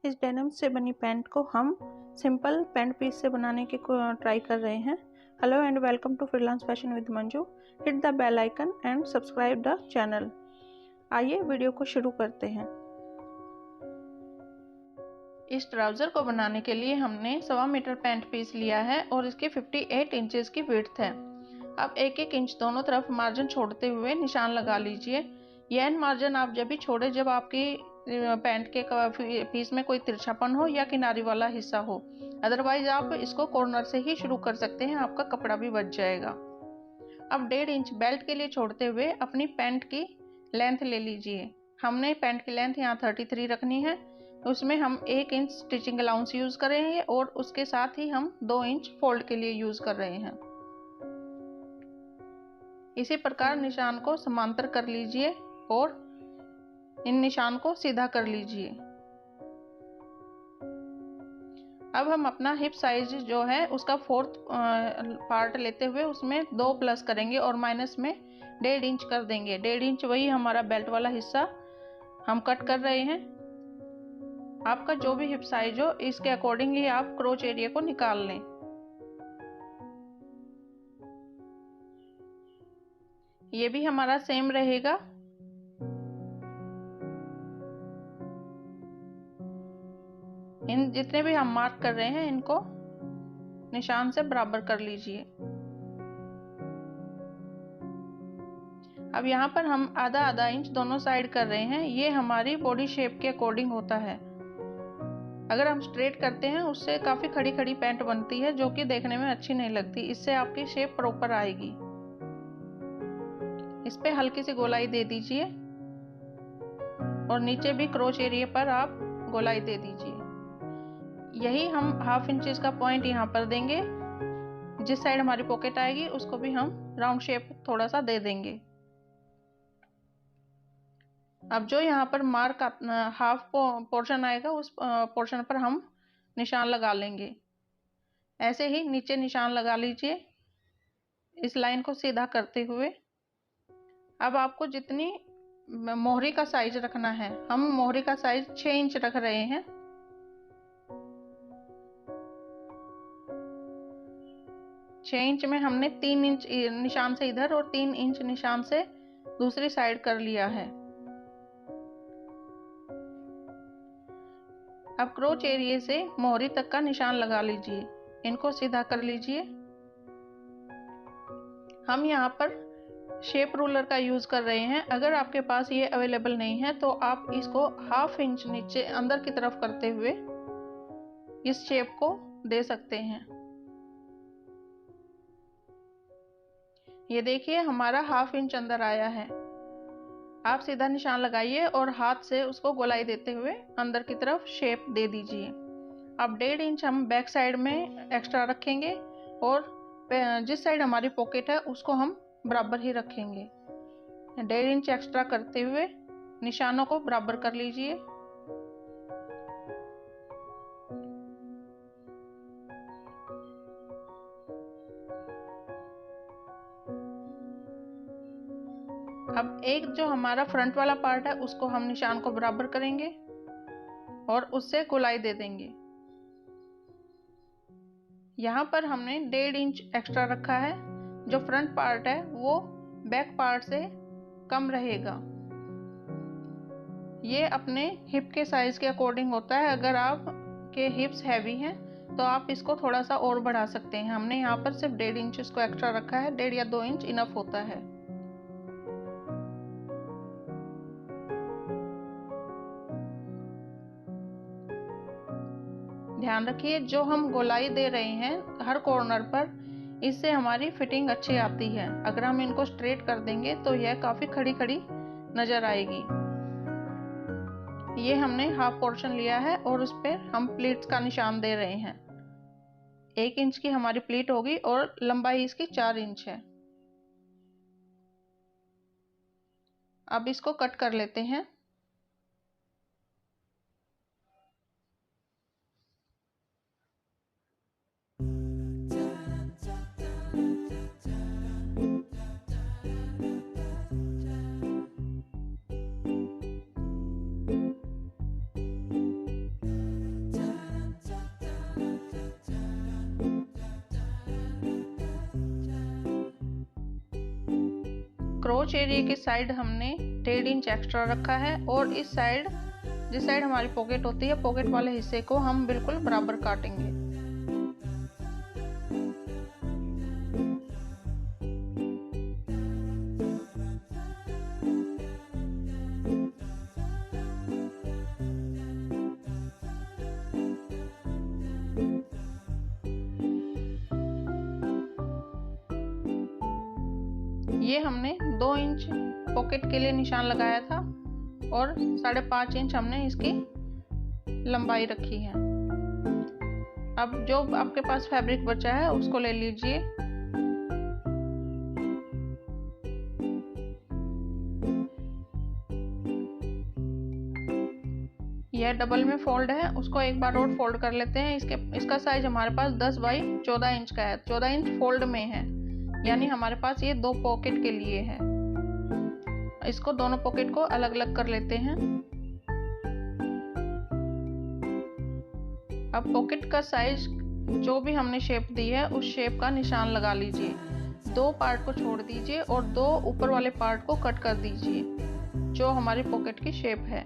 इस डेनिम से बनी पैंट को हम सिंपल पैंट पीस से बनाने की ट्राई कर रहे हैं। Hello and welcome to freelance fashion with Manju. Hit the bell icon and subscribe the channel. आइए वीडियो को शुरू करते हैं। इस ट्राउज़र को बनाने के लिए हमने 1.25 मीटर पैंट पीस लिया है और इसकी 58 इंचेस की विड्थ है। अब 1-1 इंच दोनों तरफ मार्जिन छोड़ते हुए निशान लगा लीजिए। यह मार्जिन आप जब भी छोड़े जब आपकी पैंट के पीस में कोई तिरछापन हो या किनारी वाला हिस्सा हो, अदरवाइज आप इसको कॉर्नर से ही शुरू कर सकते हैं, आपका कपड़ा भी बच जाएगा। अब 1.5 इंच बेल्ट के लिए छोड़ते हुए अपनी पैंट की लेंथ ले लीजिए। हमने पैंट की लेंथ यहाँ 33 रखनी है, उसमें हम 1 इंच स्टिचिंग अलाउंस यूज करेंगे और उसके साथ ही हम 2 इंच फोल्ड के लिए यूज कर रहे हैं। इसी प्रकार निशान को समांतर कर लीजिए और इन निशान को सीधा कर लीजिए। अब हम अपना हिप साइज जो है उसका 4th पार्ट लेते हुए उसमें 2 प्लस करेंगे और माइनस में 1.5 इंच कर देंगे। 1.5 इंच वही हमारा बेल्ट वाला हिस्सा हम कट कर रहे हैं। आपका जो भी हिप साइज हो इसके अकॉर्डिंग ही आप क्रोच एरिया को निकाल लें। ये भी हमारा सेम रहेगा। इन जितने भी हम मार्क कर रहे हैं इनको निशान से बराबर कर लीजिए। अब यहाँ पर हम आधा इंच दोनों साइड कर रहे हैं। ये हमारी बॉडी शेप के अकॉर्डिंग होता है। अगर हम स्ट्रेट करते हैं उससे काफी खड़ी खड़ी पैंट बनती है जो कि देखने में अच्छी नहीं लगती। इससे आपकी शेप प्रॉपर आएगी। इस पे हल्की सी गोलाई दे दीजिए और नीचे भी क्रोच एरिया पर आप गोलाई दे दीजिए। यही हम 1/2 इंच का पॉइंट यहाँ पर देंगे। जिस साइड हमारी पॉकेट आएगी उसको भी हम राउंड शेप थोड़ा सा दे देंगे। अब जो यहाँ पर मार्क हाफ पोर्शन आएगा उस पोर्शन पर हम निशान लगा लेंगे। ऐसे ही नीचे निशान लगा लीजिए इस लाइन को सीधा करते हुए। अब आपको जितनी मोहरी का साइज रखना है, हम मोहरी का साइज 6 इंच रख रहे हैं। 6 इंच में हमने 3 इंच निशान से इधर और 3 इंच निशान से दूसरी साइड कर लिया है। अब क्रोच एरिया से मोहरी तक का निशान लगा लीजिए। इनको सीधा कर लीजिए। हम यहाँ पर शेप रूलर का यूज कर रहे हैं। अगर आपके पास ये अवेलेबल नहीं है तो आप इसको 1/2 इंच नीचे अंदर की तरफ करते हुए इस शेप को दे सकते हैं। ये देखिए हमारा 1/2 इंच अंदर आया है। आप सीधा निशान लगाइए और हाथ से उसको गोलाई देते हुए अंदर की तरफ शेप दे दीजिए। अब 1.5 इंच हम बैक साइड में एक्स्ट्रा रखेंगे और जिस साइड हमारी पॉकेट है उसको हम बराबर ही रखेंगे। 1.5 इंच एक्स्ट्रा करते हुए निशानों को बराबर कर लीजिए। अब एक जो हमारा फ्रंट वाला पार्ट है उसको हम निशान को बराबर करेंगे और उससे गोलाई दे देंगे। यहाँ पर हमने 1.5 इंच एक्स्ट्रा रखा है। जो फ्रंट पार्ट है वो बैक पार्ट से कम रहेगा। ये अपने हिप के साइज के अकॉर्डिंग होता है। अगर आप के हिप्स हैवी हैं तो आप इसको थोड़ा सा और बढ़ा सकते हैं। हमने यहाँ पर सिर्फ 1.5 इंच इसको एक्स्ट्रा रखा है। 1.5 या 2 इंच इनफ होता है। ध्यान रखिए जो हम गोलाई दे रहे हैं हर कॉर्नर पर, इससे हमारी फिटिंग अच्छी आती है। अगर हम इनको स्ट्रेट कर देंगे तो यह काफी खड़ी खड़ी नजर आएगी। ये हमने हाफ पोर्शन लिया है और उस पर हम प्लीट्स का निशान दे रहे हैं। 1 इंच की हमारी प्लीट होगी और लंबाई इसकी 4 इंच है। अब इसको कट कर लेते हैं। क्रोच एरिया की साइड हमने 1.5 इंच एक्स्ट्रा रखा है और इस साइड, जिस साइड हमारी पॉकेट होती है, पॉकेट वाले हिस्से को हम बिल्कुल बराबर काटेंगे। ये हमने 2 इंच पॉकेट के लिए निशान लगाया था और 5.5 इंच हमने इसकी लंबाई रखी है। अब जो आपके पास फैब्रिक बचा है उसको ले लीजिए। यह डबल में फोल्ड है, उसको एक बार और फोल्ड कर लेते हैं। इसका साइज हमारे पास 10 बाई 14 इंच का है। 14 इंच फोल्ड में है, यानी हमारे पास ये 2 पॉकेट के लिए है। इसको दोनों पॉकेट को अलग अलग कर लेते हैं। अब पॉकेट का साइज जो भी हमने शेप दी है उस शेप का निशान लगा लीजिए। 2 पार्ट को छोड़ दीजिए और 2 ऊपर वाले पार्ट को कट कर दीजिए, जो हमारी पॉकेट की शेप है।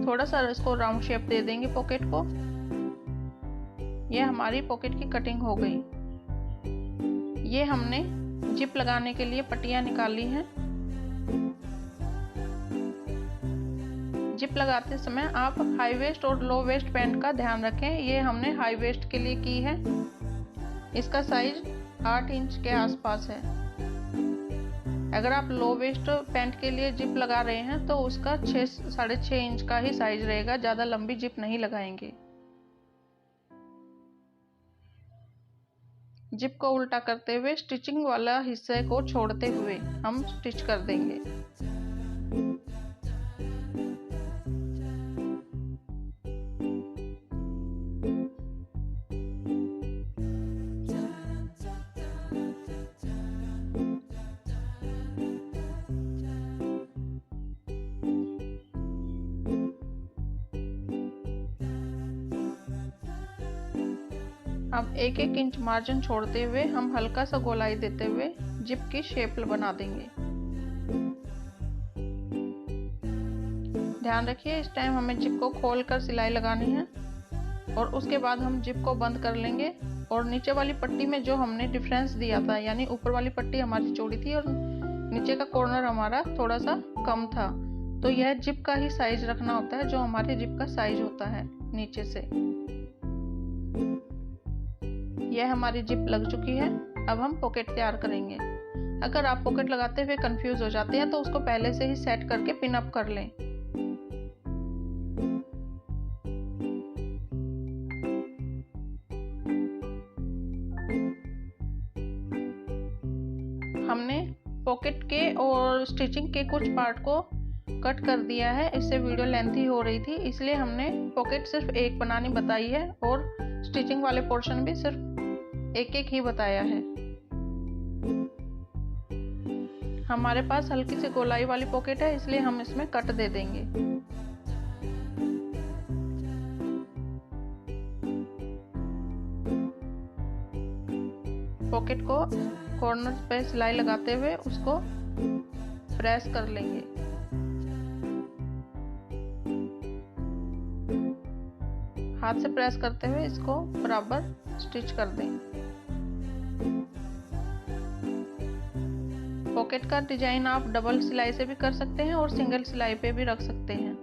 थोड़ा सा इसको राउंड शेप दे देंगे पॉकेट को। यह हमारी पॉकेट की कटिंग हो गई। ये हमने जिप लगाने के लिए पट्टियां निकाली हैं। जिप लगाते समय आप हाई वेस्ट और लो वेस्ट पैंट का ध्यान रखें। ये हमने हाई वेस्ट के लिए की है। इसका साइज 8 इंच के आसपास है। अगर आप लो वेस्ट पैंट के लिए जिप लगा रहे हैं तो उसका 6.5 इंच का ही साइज रहेगा, ज़्यादा लंबी जिप नहीं लगाएंगे। जिप को उल्टा करते हुए स्टिचिंग वाला हिस्से को छोड़ते हुए हम स्टिच कर देंगे। अब 1-1 इंच मार्जिन छोड़ते हुए हम हल्का सा गोलाई देते हुए जिप की शेप बना देंगे। ध्यान रखिए, इस टाइम हमें जिप को खोलकर सिलाई लगानी है और उसके बाद हम जिप को बंद कर लेंगे। और नीचे वाली पट्टी में जो हमने डिफरेंस दिया था, यानी ऊपर वाली पट्टी हमारी चौड़ी थी और नीचे का कॉर्नर हमारा थोड़ा सा कम था, तो यह जिप का ही साइज रखना होता है, जो हमारे जिप का साइज होता है नीचे से। यह हमारी जिप लग चुकी है। अब हम पॉकेट तैयार करेंगे। अगर आप पॉकेट लगाते हुए कंफ्यूज हो जाते हैं तो उसको पहले से ही सेट करके पिन अप कर लें। हमने पॉकेट के और स्टिचिंग के कुछ पार्ट को कट कर दिया है। इससे वीडियो लेंथी हो रही थी, इसलिए हमने पॉकेट सिर्फ एक बनानी बताई है और स्टिचिंग वाले पोर्शन भी सिर्फ एक ही बताया है। हमारे पास हल्की सी गोलाई वाली पॉकेट है, इसलिए हम इसमें कट दे देंगे। पॉकेट को कॉर्नर पे सिलाई लगाते हुए उसको प्रेस कर लेंगे। हाथ से प्रेस करते हुए इसको बराबर स्टिच कर दें। पॉकेट का डिजाइन आप डबल सिलाई से भी कर सकते हैं और सिंगल सिलाई पे भी रख सकते हैं।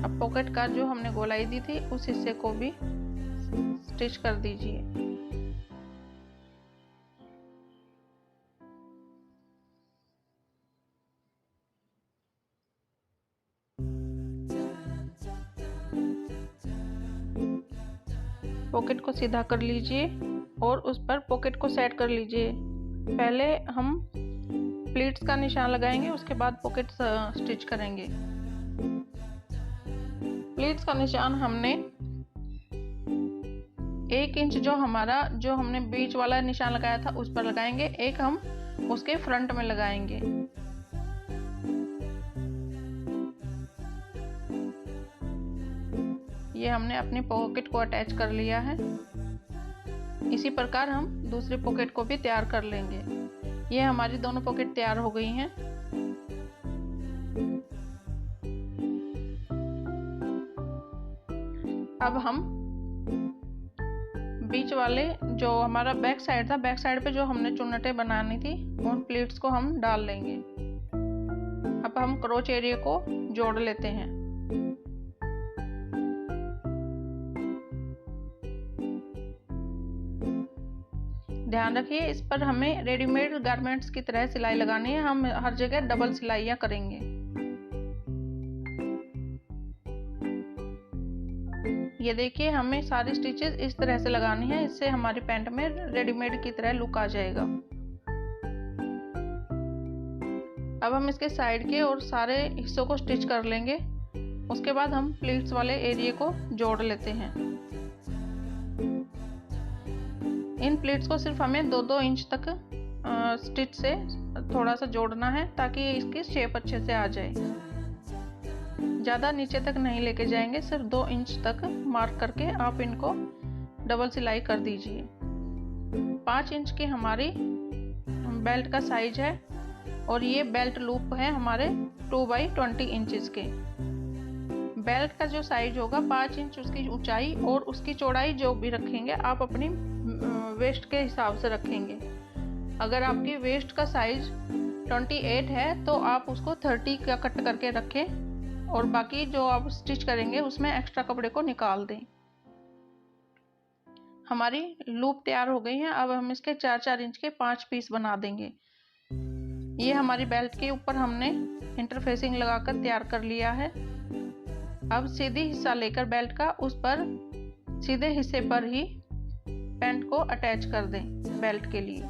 अब पॉकेट का जो हमने गोलाई दी थी उस हिस्से को भी स्टिच कर दीजिए। पॉकेट को सीधा कर लीजिए और उस पर पॉकेट को सेट कर लीजिए। पहले हम प्लीट्स का निशान लगाएंगे, उसके बाद पॉकेट स्टिच करेंगे। प्लीट्स का निशान हमने 1 इंच जो हमने बीच वाला निशान लगाया था उस पर लगाएंगे, 1 हम उसके फ्रंट में लगाएंगे। ये हमने अपनी पॉकेट को अटैच कर लिया है। इसी प्रकार हम दूसरी पॉकेट को भी तैयार कर लेंगे। ये हमारी दोनों पॉकेट तैयार हो गई हैं। अब हम बीच वाले जो हमारा बैक साइड था, बैक साइड पे जो हमने चुन्नटें बनानी थी, उन प्लीट्स को हम डाल लेंगे। अब हम क्रोच एरिया को जोड़ लेते हैं। ध्यान रखिए, इस पर हमें रेडीमेड गारमेंट्स की तरह सिलाई लगानी है। हम हर जगह डबल सिलाइयाँ करेंगे। ये देखिए, हमें सारी स्टिचेस इस तरह से लगानी है, इससे हमारी पैंट में रेडीमेड की तरह लुक आ जाएगा। अब हम इसके साइड के और सारे हिस्सों को स्टिच कर लेंगे। उसके बाद हम प्लीट्स वाले एरिया को जोड़ लेते हैं। इन प्लीट्स को सिर्फ हमें 2-2 इंच तक स्टिच से थोड़ा सा जोड़ना है, ताकि इसकी शेप अच्छे से आ जाए। ज़्यादा नीचे तक नहीं लेके जाएंगे, सिर्फ 2 इंच तक मार्क करके आप इनको डबल सिलाई कर दीजिए। 5 इंच की हमारी बेल्ट का साइज है और ये बेल्ट लूप है हमारे 2x20 इंचेस के। बेल्ट का जो साइज होगा 5 इंच उसकी ऊंचाई, और उसकी चौड़ाई जो भी रखेंगे आप अपनी वेस्ट के हिसाब से रखेंगे। अगर आपकी वेस्ट का साइज 28 है तो आप उसको 30 का कट करके रखें, और बाकी जो आप स्टिच करेंगे उसमें एक्स्ट्रा कपड़े को निकाल दें। हमारी लूप तैयार हो गई है। अब हम इसके 4-4 इंच के 5 पीस बना देंगे। ये हमारी बेल्ट के ऊपर हमने इंटरफेसिंग लगाकर तैयार कर लिया है। अब सीधी हिस्सा लेकर बेल्ट का, उस पर सीधे हिस्से पर ही पैंट को अटैच कर दें बेल्ट के लिए।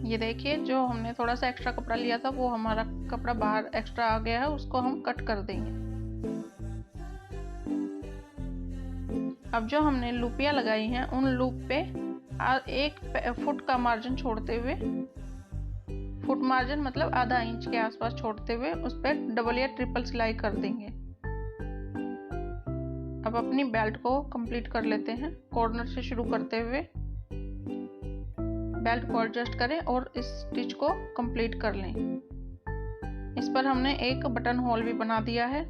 ये देखिए, जो हमने थोड़ा सा एक्स्ट्रा कपड़ा लिया था वो हमारा कपड़ा बाहर एक्स्ट्रा आ गया है, उसको हम कट कर देंगे। अब जो हमने लूपियाँ लगाई हैं उन लूप पे 1 फुट का मार्जिन छोड़ते हुए, फुट मार्जिन मतलब आधा इंच के आसपास छोड़ते हुए उस पर डबल या ट्रिपल सिलाई कर देंगे। अब अपनी बेल्ट को कंप्लीट कर लेते हैं। कॉर्नर से शुरू करते हुए बेल्ट को एडजस्ट करें और इस स्टिच को कंप्लीट कर लें। इस पर हमने एक बटन होल भी बना दिया है।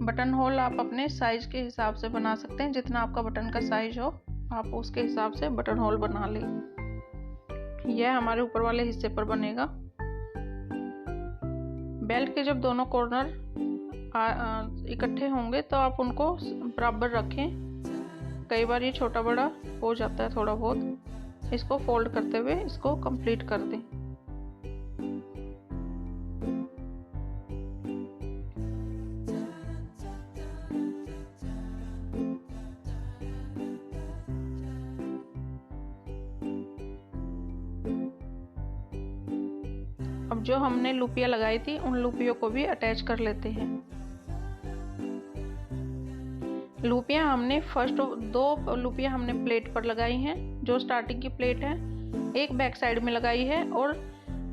बटन होल आप अपने साइज के हिसाब से बना सकते हैं। जितना आपका बटन का साइज हो आप उसके हिसाब से बटन होल बना लें। यह हमारे ऊपर वाले हिस्से पर बनेगा। बेल्ट के जब दोनों कॉर्नर इकट्ठे होंगे तो आप उनको बराबर रखें। कई बार ये छोटा बड़ा हो जाता है थोड़ा बहुत। इसको फोल्ड करते हुए इसको कंप्लीट कर दें। अब जो हमने लूपियाँ लगाई थी उन लूपियों को भी अटैच कर लेते हैं। लूपियाँ हमने फर्स्ट 2 लूपियाँ हमने प्लेट पर लगाई हैं, जो स्टार्टिंग की प्लेट है। एक बैक साइड में लगाई है और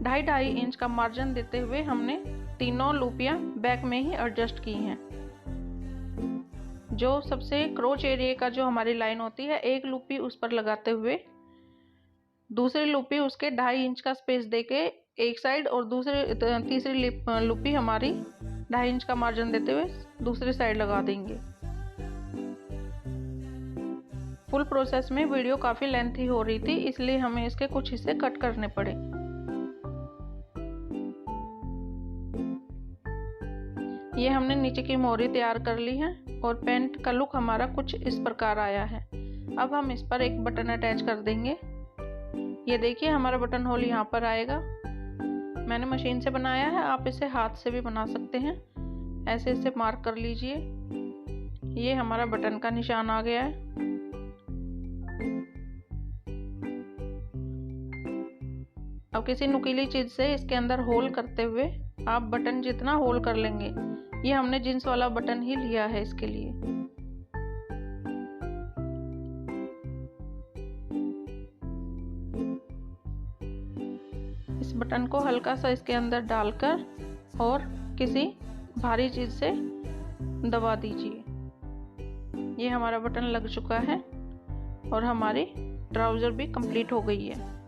2.5 इंच का मार्जिन देते हुए हमने तीनों लूपियाँ बैक में ही एडजस्ट की हैं। जो सबसे क्रोच एरिया का जो हमारी लाइन होती है, एक लूपी उस पर लगाते हुए दूसरी लूपी उसके 2.5 इंच का स्पेस देके एक साइड, और तीसरी लूपी हमारी 2.5 इंच का मार्जिन देते हुए दूसरी साइड लगा देंगे। फुल प्रोसेस में वीडियो काफ़ी लेंथी हो रही थी, इसलिए हमें इसके कुछ हिस्से कट करने पड़े। ये हमने नीचे की मोहरी तैयार कर ली है और पैंट का लुक हमारा कुछ इस प्रकार आया है। अब हम इस पर एक बटन अटैच कर देंगे। ये देखिए, हमारा बटन होल यहाँ पर आएगा। मैंने मशीन से बनाया है, आप इसे हाथ से भी बना सकते हैं। ऐसे इसे मार्क कर लीजिए। ये हमारा बटन का निशान आ गया है। अब किसी नुकीली चीज़ से इसके अंदर होल करते हुए आप बटन जितना होल कर लेंगे। ये हमने जींस वाला बटन ही लिया है इसके लिए। इस बटन को हल्का सा इसके अंदर डालकर और किसी भारी चीज़ से दबा दीजिए। ये हमारा बटन लग चुका है और हमारी ट्राउज़र भी कंप्लीट हो गई है।